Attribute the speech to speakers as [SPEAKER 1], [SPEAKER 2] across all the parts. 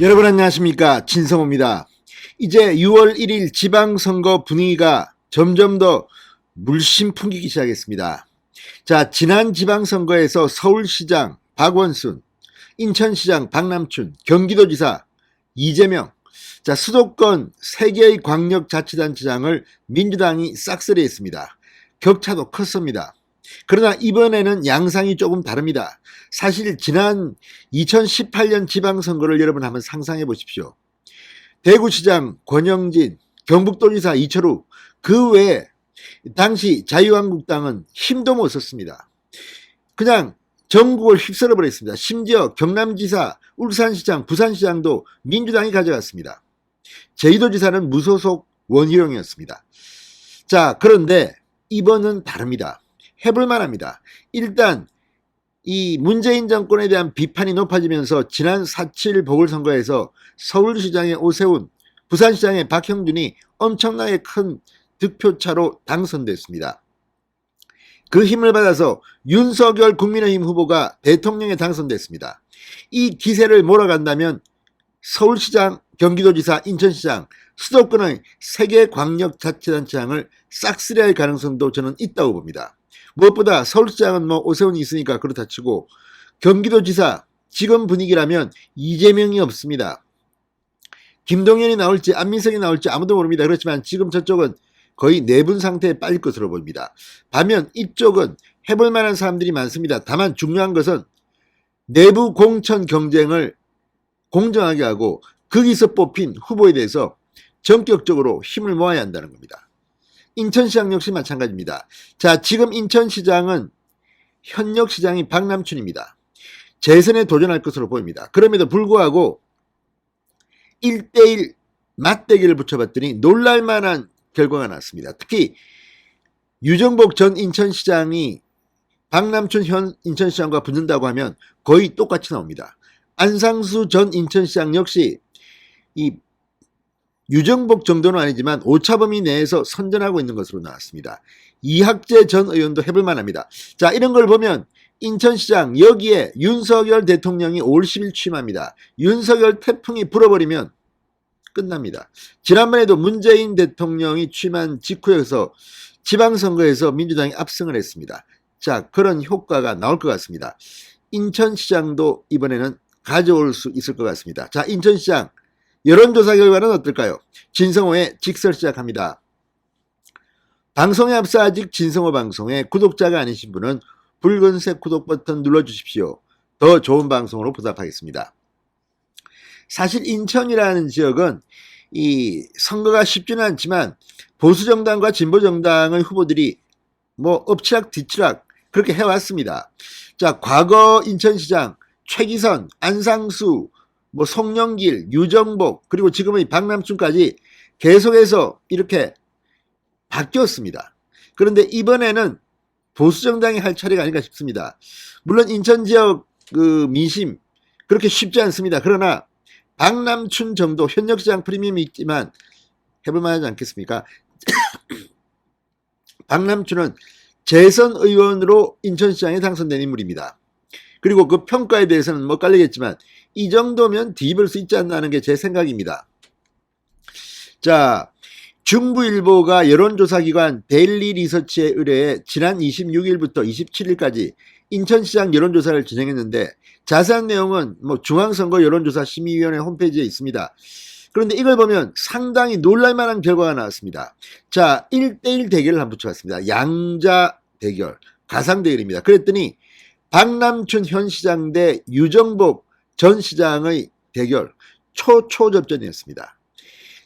[SPEAKER 1] 여러분 안녕하십니까, 진성호입니다. 이제 6월 1일 지방선거 분위기가 점점 더 물씬 풍기기 시작했습니다. 자, 지난 지방선거에서 서울시장 박원순, 인천시장 박남춘, 경기도지사 이재명, 자, 수도권 3개의 광역자치단체장을 민주당이 싹쓸이했습니다. 격차도 컸습니다. 그러나 이번에는 양상이 조금 다릅니다. 사실 지난 2018년 지방선거를 여러분 한번 상상해 보십시오. 대구시장 권영진, 경북도지사 이철우, 그 외에 당시 자유한국당은 힘도 못 썼습니다. 그냥 전국을 휩쓸어 버렸습니다. 심지어 경남지사, 울산시장, 부산시장도 민주당이 가져갔습니다. 제주도지사는 무소속 원희룡이었습니다. 자, 그런데 이번은 다릅니다. 해볼 만합니다. 일단 이 문재인 정권에 대한 비판이 높아지면서 지난 4.7 보궐선거에서 서울시장의 오세훈, 부산시장의 박형준이 엄청나게 큰 득표차로 당선됐습니다. 그 힘을 받아서 윤석열 국민의힘 후보가 대통령에 당선됐습니다. 이 기세를 몰아간다면 서울시장, 경기도지사, 인천시장, 수도권의 3개 광역자치단체장을 싹쓸이할 가능성도 저는 있다고 봅니다. 무엇보다 서울시장은 오세훈이 있으니까 그렇다 치고 경기도지사 지금 분위기라면 이재명이 없습니다. 김동연이 나올지 안민석이 나올지 아무도 모릅니다. 그렇지만 지금 저쪽은 거의 내분 상태에 빠질 것으로 보입니다. 반면 이쪽은 해볼 만한 사람들이 많습니다. 다만 중요한 것은 내부 공천 경쟁을 공정하게 하고 거기서 뽑힌 후보에 대해서 전격적으로 힘을 모아야 한다는 겁니다. 인천시장 역시 마찬가지입니다. 자, 지금 인천시장은 현역 시장이 박남춘입니다. 재선에 도전할 것으로 보입니다. 그럼에도 불구하고 1대1 맞대결을 붙여봤더니 놀랄만한 결과가 났습니다. 특히 유정복 전 인천시장이 박남춘 현 인천시장과 붙는다고 하면 거의 똑같이 나옵니다. 안상수 전 인천시장 역시 이 유정복 정도는 아니지만 오차범위 내에서 선전하고 있는 것으로 나왔습니다. 이학재 전 의원도 해볼 만합니다. 자, 이런 걸 보면 인천시장 여기에 윤석열 대통령이 5월 10일 취임합니다. 윤석열 태풍이 불어버리면 끝납니다. 지난번에도 문재인 대통령이 취임한 직후에서 지방선거에서 민주당이 압승을 했습니다. 자, 그런 효과가 나올 것 같습니다. 인천시장도 이번에는 가져올 수 있을 것 같습니다. 자, 인천시장 여론조사 결과는 어떨까요? 진성호의 직설 시작합니다. 방송에 앞서 아직 진성호 방송에 구독자가 아니신 분은 붉은색 구독 버튼 눌러주십시오. 더 좋은 방송으로 보답하겠습니다. 사실 인천이라는 지역은 이 선거가 쉽지는 않지만 보수정당과 진보정당의 후보들이 엎치락 뒤치락 그렇게 해왔습니다. 자, 과거 인천시장 최기선, 안상수, 송영길, 유정복, 그리고 지금의 박남춘까지 계속해서 이렇게 바뀌었습니다. 그런데 이번에는 보수정당이 할 차례가 아닌가 싶습니다. 물론 인천 지역 그 민심 그렇게 쉽지 않습니다. 그러나 박남춘 정도 현역시장 프리미엄이 있지만 해볼 만하지 않겠습니까? 박남춘은 재선 의원으로 인천시장에 당선된 인물입니다. 그리고 그 평가에 대해서는 깔리겠지만 이 정도면 뒤집을 수 있지 않나 하는 게 제 생각입니다. 자, 중부일보가 여론조사기관 데일리 리서치에 의뢰해 지난 26일부터 27일까지 인천시장 여론조사를 진행했는데 자세한 내용은 중앙선거 여론조사 심의위원회 홈페이지에 있습니다. 그런데 이걸 보면 상당히 놀랄만한 결과가 나왔습니다. 자, 1대1 대결을 한번 붙여봤습니다. 양자 대결, 가상 대결입니다. 그랬더니 박남춘 현 시장 대 유정복 전 시장의 대결 초접전이었습니다.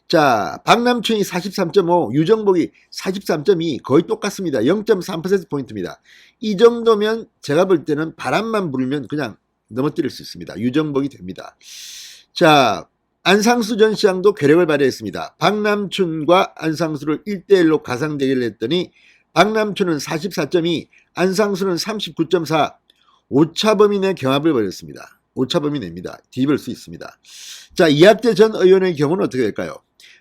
[SPEAKER 1] 자, 박남춘이 43.5, 유정복이 43.2 거의 똑같습니다. 0.3%포인트입니다. 이 정도면 제가 볼 때는 바람만 불면 그냥 넘어뜨릴 수 있습니다. 유정복이 됩니다. 자, 안상수 전 시장도 괴력을 발휘했습니다. 박남춘과 안상수를 1대1로 가상 대결을 했더니 박남춘은 44.2, 안상수는 39.4, 오차범위 내 경합을 벌였습니다. 오차범위 내입니다. 뒤집을 수 있습니다. 자, 이학재 전 의원의 경우는 어떻게 될까요?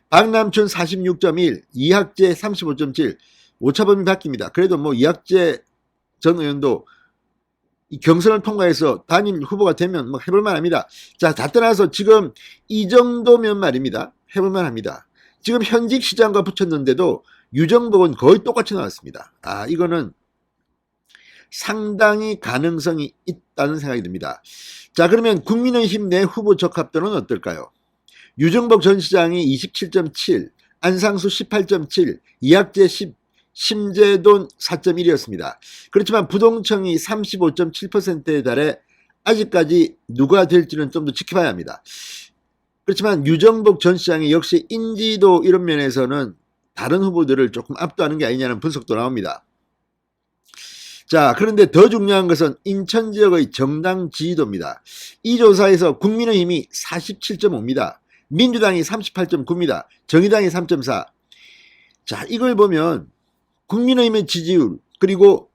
[SPEAKER 1] 박남춘 46.1, 이학재 35.7, 오차범위 바뀝니다. 그래도 이학재 전 의원도 이 경선을 통과해서 단임 후보가 되면 뭐 해볼만 합니다. 자, 다 떠나서 지금 이 정도면 말입니다. 해볼만 합니다. 지금 현직 시장과 붙였는데도 유정복은 거의 똑같이 나왔습니다. 아, 이거는 상당히 가능성이 있다는 생각이 듭니다. 자, 그러면 국민의힘 내 후보 적합도는 어떨까요? 유정복 전 시장이 27.7, 안상수 18.7, 이학재 10, 심재돈 4.1이었습니다. 그렇지만 부동층이 35.7%에 달해 아직까지 누가 될지는 좀 더 지켜봐야 합니다. 그렇지만 유정복 전 시장이 역시 인지도 이런 면에서는 다른 후보들을 조금 압도하는 게 아니냐는 분석도 나옵니다. 자, 그런데 더 중요한 것은 인천 지역의 정당 지지도입니다. 이 조사에서 국민의힘이 47.5입니다. 민주당이 38.9입니다. 정의당이 3.4. 자, 이걸 보면 국민의힘의 지지율 그리고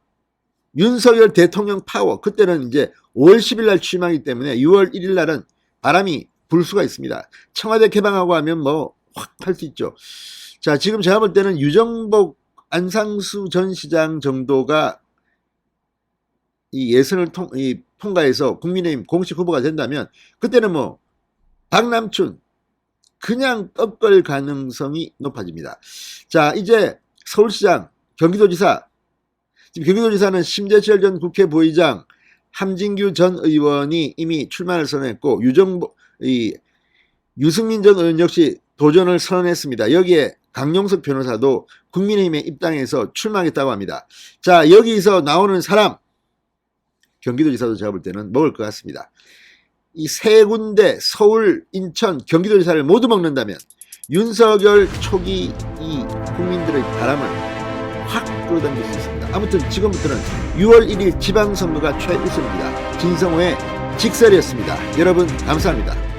[SPEAKER 1] 윤석열 대통령 파워, 그때는 이제 5월 10일 날 취임하기 때문에 6월 1일 날은 바람이 불 수가 있습니다. 청와대 개방하고 하면 뭐 확 할 수 있죠. 자, 지금 제가 볼 때는 유정복, 안상수 전 시장 정도가 이 예선을 통과해서 국민의힘 공식 후보가 된다면 그때는 뭐 박남춘 그냥 꺾을 가능성이 높아집니다. 자, 이제 서울시장, 경기도지사, 지금 경기도지사는 심재철 전 국회 부의장, 함진규 전 의원이 이미 출마를 선언했고 유승민 전 의원 역시 도전을 선언했습니다. 여기에 강용석 변호사도 국민의힘에 입당해서 출마하겠다고 합니다. 자, 여기서 나오는 사람 경기도지사도 제가 볼 때는 먹을 것 같습니다. 이 세 군데 서울, 인천, 경기도지사를 모두 먹는다면 윤석열 초기 이 국민들의 바람을 확 끌어당길 수 있습니다. 아무튼 지금부터는 6월 1일 지방선거가 최우선입니다. 진성호의 직설이었습니다. 여러분 감사합니다.